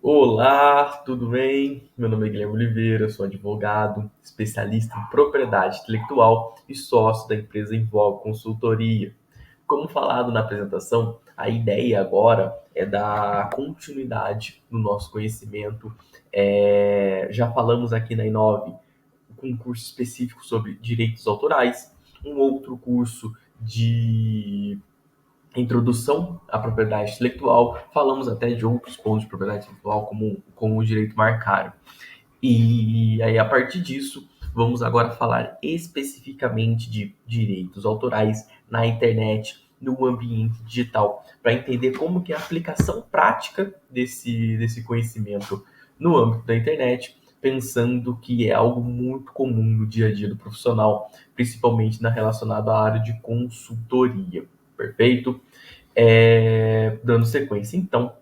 Olá, tudo bem? Meu nome é Guilherme Oliveira, sou advogado, especialista em propriedade intelectual e sócio da empresa Envolve Consultoria. Como falado na apresentação, a ideia agora é dar continuidade no nosso conhecimento. Já falamos aqui na Inove com um curso específico sobre direitos autorais, um outro curso de introdução à propriedade intelectual, falamos até de outros pontos de propriedade intelectual, como o direito marcário. E aí, a partir disso, vamos agora falar especificamente de direitos autorais na internet, no ambiente digital, para entender como que é a aplicação prática desse conhecimento no âmbito da internet, pensando que é algo muito comum no dia a dia do profissional, principalmente relacionado à área de consultoria. Perfeito? Dando sequência, então,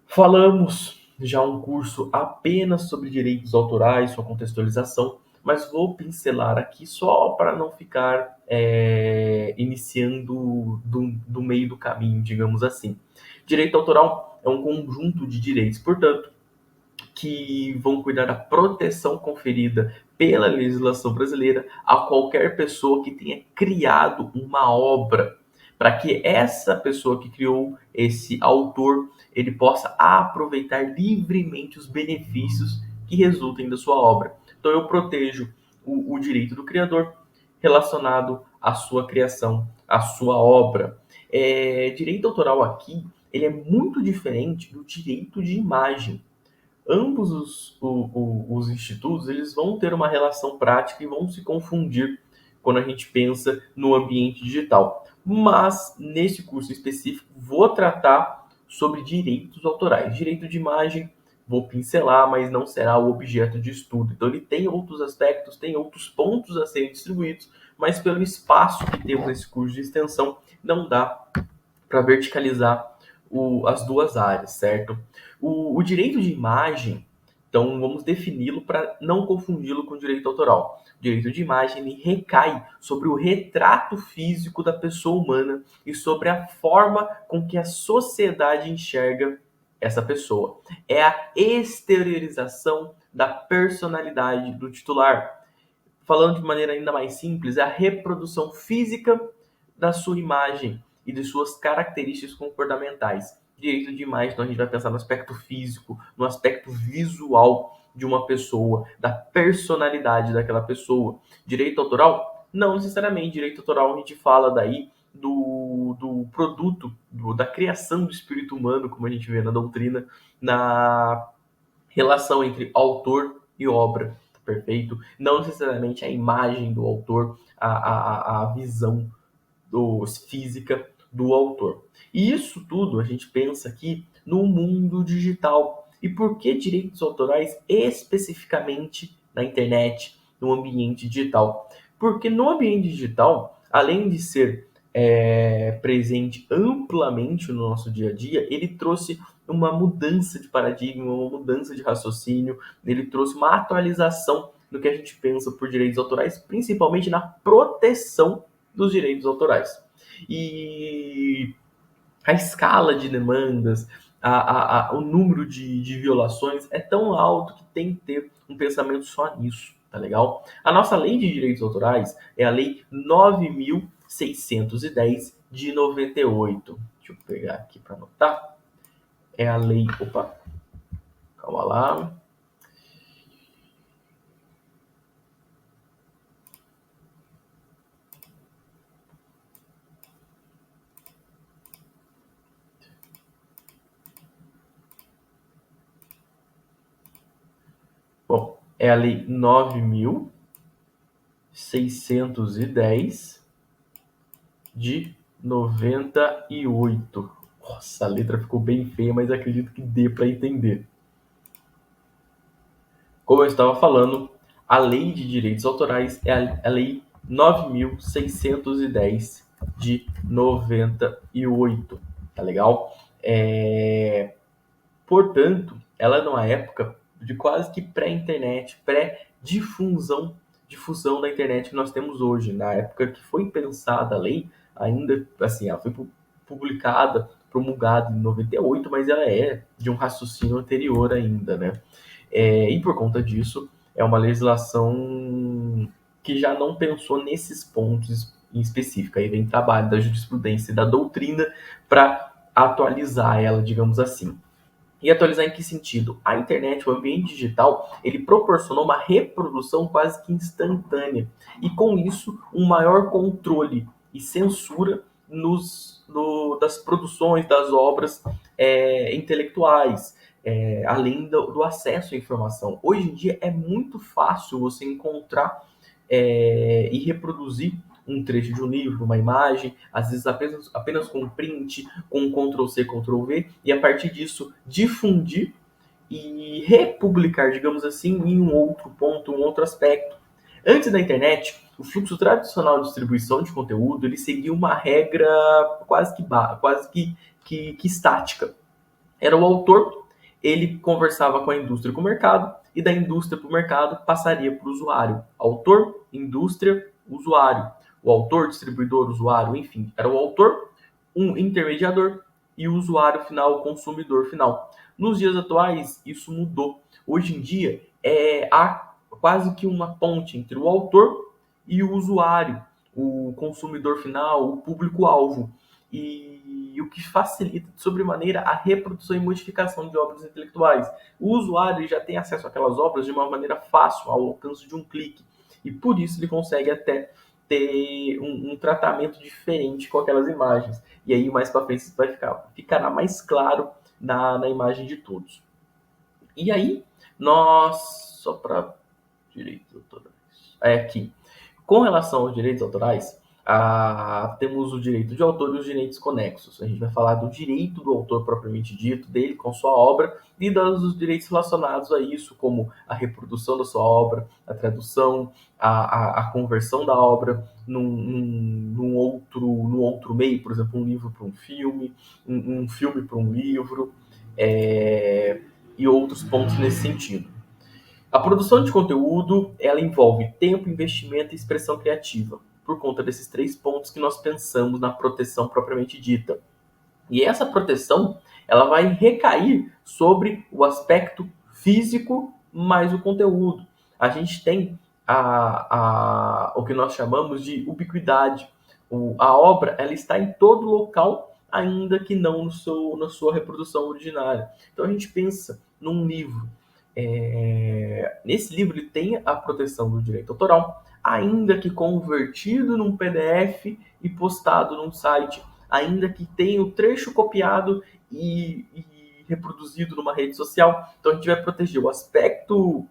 falamos já um curso apenas sobre direitos autorais, sua contextualização, mas vou pincelar aqui só para não ficar iniciando do meio do caminho, digamos assim. Direito autoral é um conjunto de direitos, portanto, que vão cuidar da proteção conferida pela legislação brasileira a qualquer pessoa que tenha criado uma obra, para que essa pessoa que criou esse autor ele possa aproveitar livremente os benefícios que resultem da sua obra. Então eu protejo o direito do criador relacionado à sua criação, à sua obra. Direito autoral aqui ele é muito diferente do direito de imagem. Ambos os institutos eles vão ter uma relação prática e vão se confundir quando a gente pensa no ambiente digital. Mas, nesse curso específico, vou tratar sobre direitos autorais. Direito de imagem, vou pincelar, mas não será o objeto de estudo. Então, ele tem outros aspectos, tem outros pontos a serem distribuídos, mas pelo espaço que temos nesse curso de extensão, não dá para verticalizar as duas áreas, certo? O direito de imagem, então vamos defini-lo para não confundi-lo com o direito autoral. O direito de imagem ele recai sobre o retrato físico da pessoa humana e sobre a forma com que a sociedade enxerga essa pessoa. É a exteriorização da personalidade do titular. Falando de maneira ainda mais simples, é a reprodução física da sua imagem e de suas características comportamentais. Direito de imagem, então a gente vai pensar no aspecto físico, no aspecto visual de uma pessoa, da personalidade daquela pessoa. Direito autoral? Não necessariamente. Direito autoral a gente fala daí do produto, da criação do espírito humano, como a gente vê na doutrina, na relação entre autor e obra, perfeito? Não necessariamente a imagem do autor, a visão física do autor. E isso tudo a gente pensa aqui no mundo digital. E por que direitos autorais especificamente na internet, no ambiente digital? Porque no ambiente digital, além de ser presente amplamente no nosso dia a dia, ele trouxe uma mudança de paradigma, uma mudança de raciocínio, ele trouxe uma atualização do que a gente pensa por direitos autorais, principalmente na proteção dos direitos autorais. E a escala de demandas, o número de violações é tão alto que tem que ter um pensamento só nisso, tá legal? A nossa lei de direitos autorais é a lei 9.610 de 98. Deixa eu pegar aqui para anotar. É a lei... Opa, calma lá. Bom, é a lei 9.610 de 98. Nossa, a letra ficou bem feia, mas acredito que dê para entender. Como eu estava falando, a lei de direitos autorais é a lei 9.610 de 98, tá legal? Portanto, ela é numa época de quase que pré-internet, difusão da internet que nós temos hoje. Na época que foi pensada a lei, ainda assim, ela foi publicada, promulgada em 98, mas ela é de um raciocínio anterior ainda, né? E por conta disso, é uma legislação que já não pensou nesses pontos em específico. Aí vem trabalho da jurisprudência e da doutrina para atualizar ela, digamos assim. E atualizar em que sentido? A internet, o ambiente digital, ele proporcionou uma reprodução quase que instantânea. E com isso, um maior controle e censura das produções, das obras intelectuais, além do acesso à informação. Hoje em dia é muito fácil você encontrar e reproduzir um trecho de um livro, uma imagem, às vezes apenas com um print, com um Ctrl+C, Ctrl+V, e a partir disso difundir e republicar, digamos assim, em um outro ponto, um outro aspecto. Antes da internet, o fluxo tradicional de distribuição de conteúdo ele seguia uma regra quase que estática. Era o autor, ele conversava com a indústria e com o mercado, e da indústria para o mercado passaria para o usuário. Autor, indústria, usuário. O autor, distribuidor, usuário, enfim, era o autor, um intermediador e o usuário final, o consumidor final. Nos dias atuais, isso mudou. Hoje em dia, há quase que uma ponte entre o autor e o usuário, o consumidor final, o público-alvo. E o que facilita de sobremaneira a reprodução e modificação de obras intelectuais. O usuário já tem acesso àquelas obras de uma maneira fácil, ao alcance de um clique. E por isso ele consegue até ter um tratamento diferente com aquelas imagens. E aí mais para frente ficará mais claro na imagem de todos. E aí, só para direitos autorais, aqui. Com relação aos direitos autorais, temos o direito de autor e os direitos conexos. A gente vai falar do direito do autor propriamente dito, dele com sua obra, e dos direitos relacionados a isso, como a reprodução da sua obra, a tradução, a conversão da obra num outro meio, por exemplo, um livro para um filme, um filme para um livro, e outros pontos nesse sentido. A produção de conteúdo, ela envolve tempo, investimento e expressão criativa, por conta desses 3 pontos que nós pensamos na proteção propriamente dita. E essa proteção, ela vai recair sobre o aspecto físico mais o conteúdo. A gente tem o que nós chamamos de ubiquidade. A obra, ela está em todo local, ainda que não na sua reprodução originária. Então a gente pensa num livro. Nesse livro ele tem a proteção do direito autoral, ainda que convertido num PDF e postado num site, ainda que tenha o trecho copiado e reproduzido numa rede social. Então a gente vai proteger o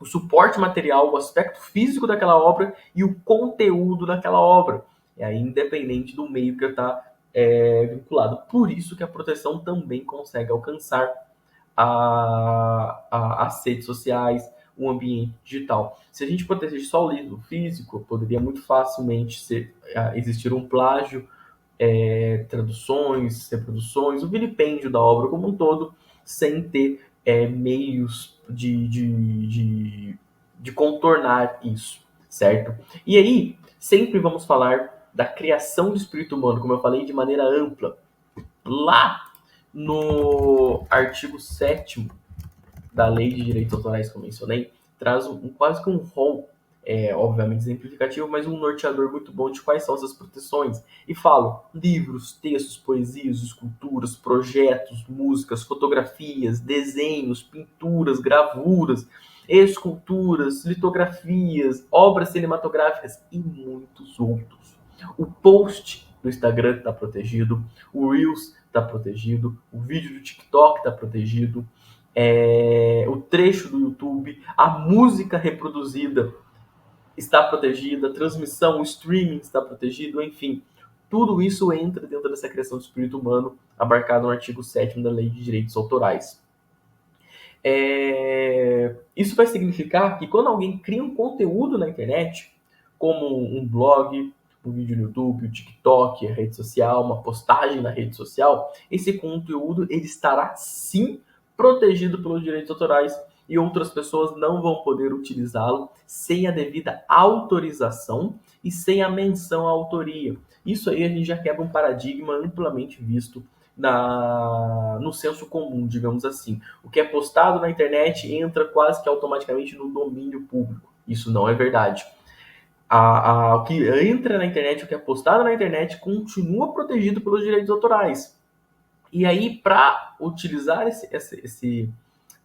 suporte material, o aspecto físico daquela obra e o conteúdo daquela obra. Aí, independente do meio que está vinculado. Por isso que a proteção também consegue alcançar as redes sociais, o ambiente digital. Se a gente proteger só o livro físico, poderia muito facilmente existir um plágio, traduções, reproduções, o vilipêndio da obra como um todo, sem ter meios de contornar isso, certo? E aí, sempre vamos falar da criação do espírito humano, como eu falei, de maneira ampla. Lá no artigo 7º da Lei de Direitos Autorais que eu mencionei, traz quase que um rol, obviamente exemplificativo, mas um norteador muito bom de quais são essas proteções. E falo livros, textos, poesias, esculturas, projetos, músicas, fotografias, desenhos, pinturas, gravuras, esculturas, litografias, obras cinematográficas e muitos outros. O post do Instagram está protegido, o Reels está protegido, o vídeo do TikTok está protegido, o trecho do YouTube, a música reproduzida está protegida, a transmissão, o streaming está protegido, enfim. Tudo isso entra dentro dessa criação do espírito humano, abarcado no artigo 7º da Lei de Direitos Autorais. Isso vai significar que quando alguém cria um conteúdo na internet, como um blog, um vídeo no YouTube, o TikTok, a rede social, uma postagem na rede social, esse conteúdo ele estará sim protegido pelos direitos autorais e outras pessoas não vão poder utilizá-lo sem a devida autorização e sem a menção à autoria. Isso aí a gente já quebra um paradigma amplamente visto no senso comum, digamos assim. O que é postado na internet entra quase que automaticamente no domínio público. Isso não é verdade. O que entra na internet, o que é postado na internet, continua protegido pelos direitos autorais. E aí, para utilizar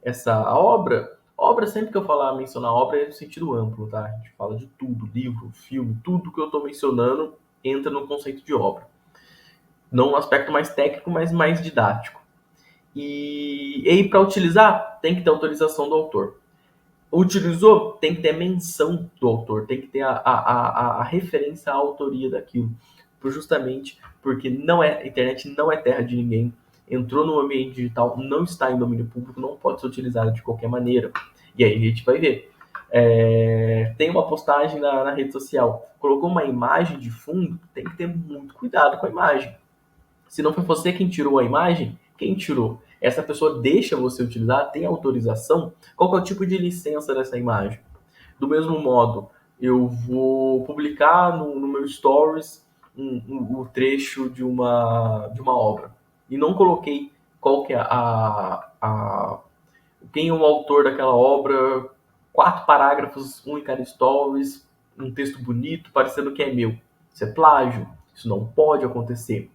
essa obra, sempre que eu falar mencionar obra é no sentido amplo, tá? A gente fala de tudo, livro, filme, tudo que eu estou mencionando entra no conceito de obra. Não no aspecto mais técnico, mas mais didático. E aí, para utilizar, tem que ter autorização do autor. Utilizou, tem que ter a menção do autor, tem que ter a referência à autoria daquilo. Justamente porque a internet não é terra de ninguém, entrou no ambiente digital, não está em domínio público, não pode ser utilizado de qualquer maneira. E aí a gente vai ver. Tem uma postagem na rede social, colocou uma imagem de fundo, tem que ter muito cuidado com a imagem. Se não foi você quem tirou a imagem, quem tirou? Essa pessoa deixa você utilizar, tem autorização? Qual que é o tipo de licença dessa imagem? Do mesmo modo, eu vou publicar no meu stories um trecho de uma obra e não coloquei qual que é quem é o autor daquela obra, 4 parágrafos, um em cada stories, um texto bonito, parecendo que é meu. Isso é plágio. Isso não pode acontecer.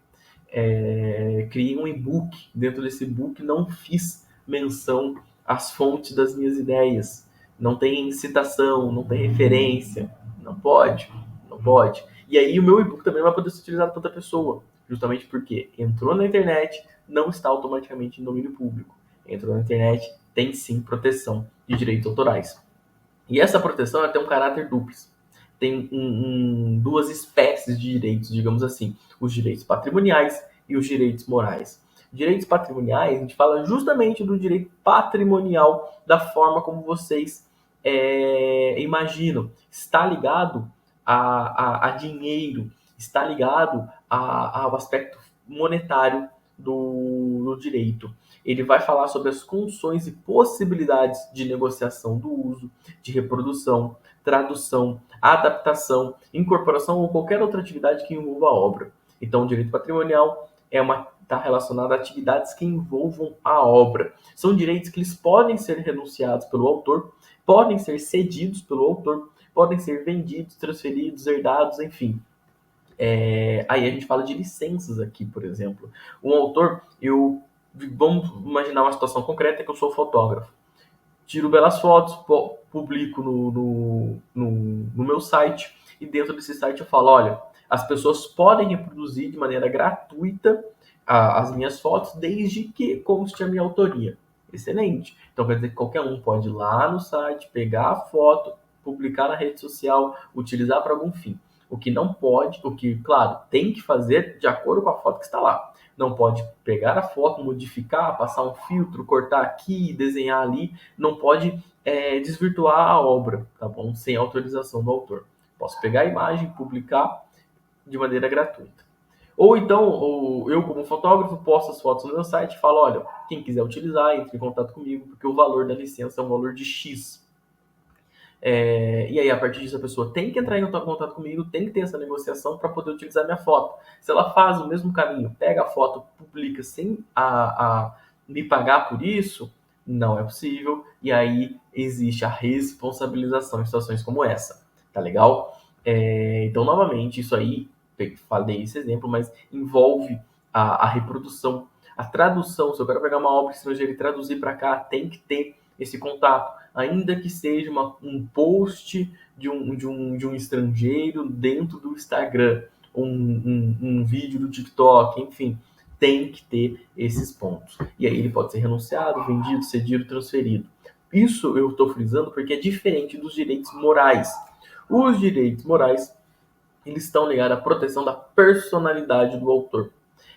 Criei um e-book. Dentro desse e-book não fiz menção às fontes das minhas ideias. Não tem citação, não tem referência. Não pode, não pode. E aí o meu e-book também não vai poder ser utilizado por outra pessoa. Justamente porque entrou na internet, não está automaticamente em domínio público. Entrou na internet, tem sim proteção de direitos autorais. E essa proteção tem um caráter duplo. Tem duas espécies de direitos, digamos assim, os direitos patrimoniais e os direitos morais. Direitos patrimoniais, a gente fala justamente do direito patrimonial da forma como vocês imaginam. Está ligado a dinheiro, está ligado ao aspecto monetário do direito. Ele vai falar sobre as condições e possibilidades de negociação do uso, de reprodução, tradução, adaptação, incorporação ou qualquer outra atividade que envolva a obra. Então, o direito patrimonial está relacionado a atividades que envolvam a obra. São direitos que eles podem ser renunciados pelo autor, podem ser cedidos pelo autor, podem ser vendidos, transferidos, herdados, enfim. Aí a gente fala de licenças aqui, por exemplo. Um autor, vamos imaginar uma situação concreta que eu sou fotógrafo. Tiro belas fotos, publico no meu site e dentro desse site eu falo, olha, as pessoas podem reproduzir de maneira gratuita as minhas fotos desde que conste a minha autoria. Excelente. Então quer dizer que qualquer um pode ir lá no site, pegar a foto, publicar na rede social, utilizar para algum fim. O que não pode, o que, claro, tem que fazer de acordo com a foto que está lá. Não pode pegar a foto, modificar, passar um filtro, cortar aqui, desenhar ali. Não pode desvirtuar a obra, tá bom? Sem autorização do autor. Posso pegar a imagem, publicar de maneira gratuita. Ou então, eu como fotógrafo posto as fotos no meu site e falo, olha, quem quiser utilizar, entre em contato comigo, porque o valor da licença é um valor de X. E aí, a partir disso, a pessoa tem que entrar em contato comigo, tem que ter essa negociação para poder utilizar minha foto. Se ela faz o mesmo caminho, pega a foto, publica sem me pagar por isso, não é possível. E aí existe a responsabilização em situações como essa. Tá legal? Então, novamente, isso aí, falei esse exemplo, mas envolve a reprodução, a tradução. Se eu quero pegar uma obra estrangeira e traduzir para cá, tem que ter esse contato, ainda que seja um post de um estrangeiro dentro do Instagram, um vídeo do TikTok, enfim, tem que ter esses pontos. E aí ele pode ser renunciado, vendido, cedido, transferido. Isso eu estou frisando porque é diferente dos direitos morais. Os direitos morais, eles estão ligados à proteção da personalidade do autor.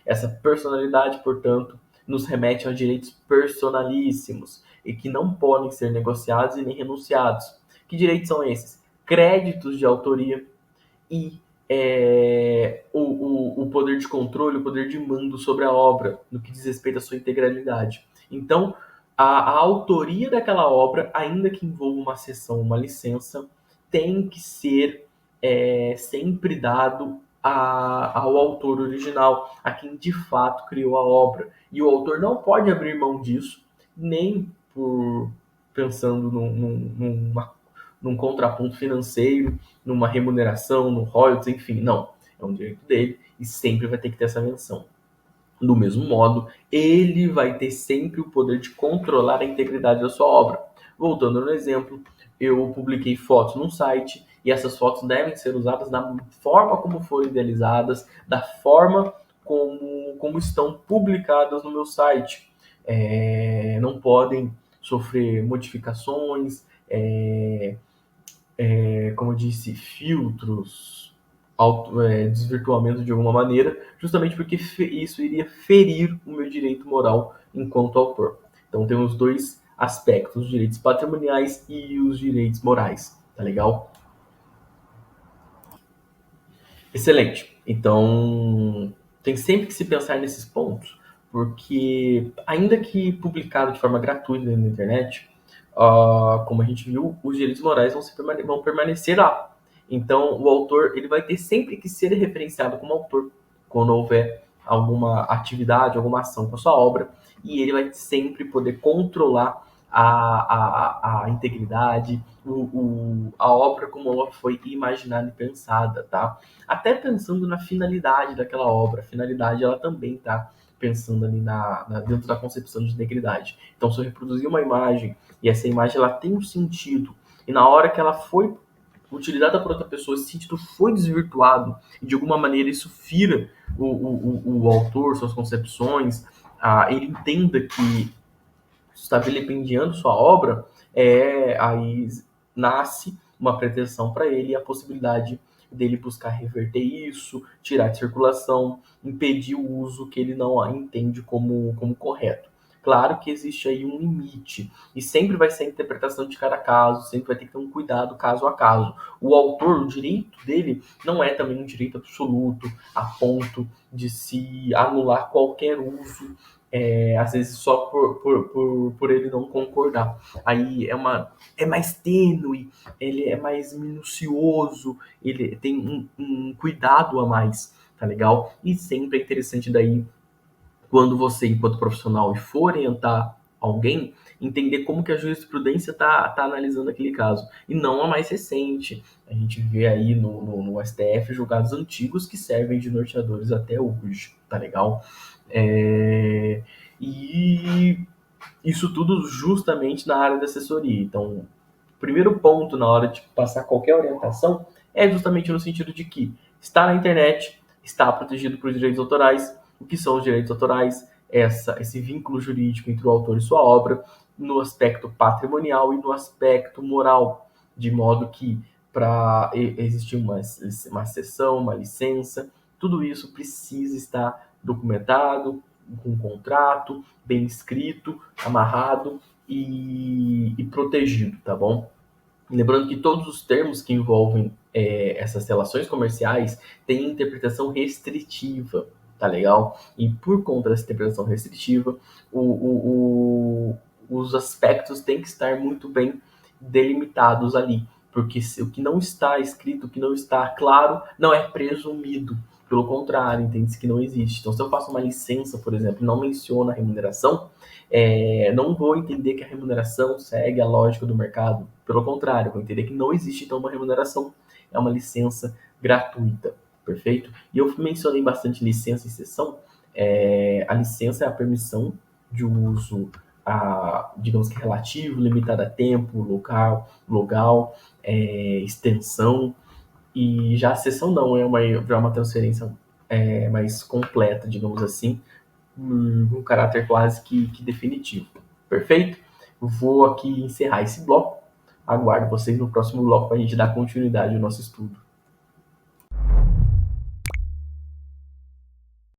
Essa personalidade, portanto, nos remete aos direitos personalíssimos e que não podem ser negociados e nem renunciados. Que direitos são esses? Créditos de autoria e o poder de controle, o poder de mando sobre a obra, no que diz respeito à sua integralidade. Então, a autoria daquela obra, ainda que envolva uma cessão, uma licença, tem que ser sempre dado ao autor original, a quem de fato criou a obra. E o autor não pode abrir mão disso, nem por pensando num contraponto financeiro, numa remuneração, no royalties, enfim, não. É um direito dele e sempre vai ter que ter essa menção. Do mesmo modo, ele vai ter sempre o poder de controlar a integridade da sua obra. Voltando no exemplo, eu publiquei fotos num site e essas fotos devem ser usadas da forma como foram idealizadas, da forma como estão publicadas no meu site. Não podem sofrer modificações, como eu disse, filtros, desvirtuamento de alguma maneira, justamente porque isso iria ferir o meu direito moral enquanto autor. Então temos dois aspectos, os direitos patrimoniais e os direitos morais, tá legal? Excelente. Então tem sempre que se pensar nesses pontos, porque ainda que publicado de forma gratuita na internet, como a gente viu, os direitos morais vão permanecer lá. Então, o autor ele vai ter sempre que ser referenciado como autor quando houver alguma atividade, alguma ação com a sua obra, e ele vai sempre poder controlar a integridade, a obra como ela foi imaginada e pensada, tá? Até pensando na finalidade daquela obra. A finalidade, ela também está pensando ali dentro da concepção de integridade. Então, se eu reproduzir uma imagem e essa imagem ela tem um sentido, e na hora que ela foi utilizada por outra pessoa, esse sentido foi desvirtuado, e de alguma maneira isso fira o autor, suas concepções, ele entenda que está vilipendiando sua obra, aí nasce uma pretensão para ele e a possibilidade dele buscar reverter isso, tirar de circulação, impedir o uso que ele não entende como correto. Claro que existe aí um limite e sempre vai ser a interpretação de cada caso, sempre vai ter que ter um cuidado caso a caso. O autor, o direito dele não é também um direito absoluto a ponto de se anular qualquer uso, às vezes só por ele não concordar. Aí é mais tênue, ele é mais minucioso, ele tem um cuidado a mais, tá legal? E sempre é interessante daí, quando você, enquanto profissional, for orientar alguém, entender como que a jurisprudência tá analisando aquele caso. E não a mais recente. A gente vê aí no STF julgados antigos que servem de norteadores até hoje, tá legal? E isso tudo justamente na área da assessoria. Então, o primeiro ponto na hora de passar qualquer orientação é justamente no sentido de que está na internet, está protegido por direitos autorais. O que são os direitos autorais? Esse vínculo jurídico entre o autor e sua obra, no aspecto patrimonial e no aspecto moral, de modo que para existir uma cessão, uma licença, tudo isso precisa estar documentado, com um contrato, bem escrito, amarrado e protegido, tá bom? Lembrando que todos os termos que envolvem essas relações comerciais têm interpretação restritiva, tá legal? E por conta dessa interpretação restritiva, os aspectos têm que estar muito bem delimitados ali, porque o que não está escrito, o que não está claro, não é presumido. Pelo contrário, entende-se que não existe. Então, se eu faço uma licença, por exemplo, e não menciona a remuneração, não vou entender que a remuneração segue a lógica do mercado. Pelo contrário, vou entender que não existe então uma remuneração, é uma licença gratuita, perfeito? E eu mencionei bastante licença e cessão. A licença é a permissão de uso, digamos que relativo, limitado a tempo, local, extensão, e já a cessão não, já é uma transferência mais completa, digamos assim, um caráter quase que definitivo. Perfeito? Vou aqui encerrar esse bloco. Aguardo vocês no próximo bloco para a gente dar continuidade ao nosso estudo.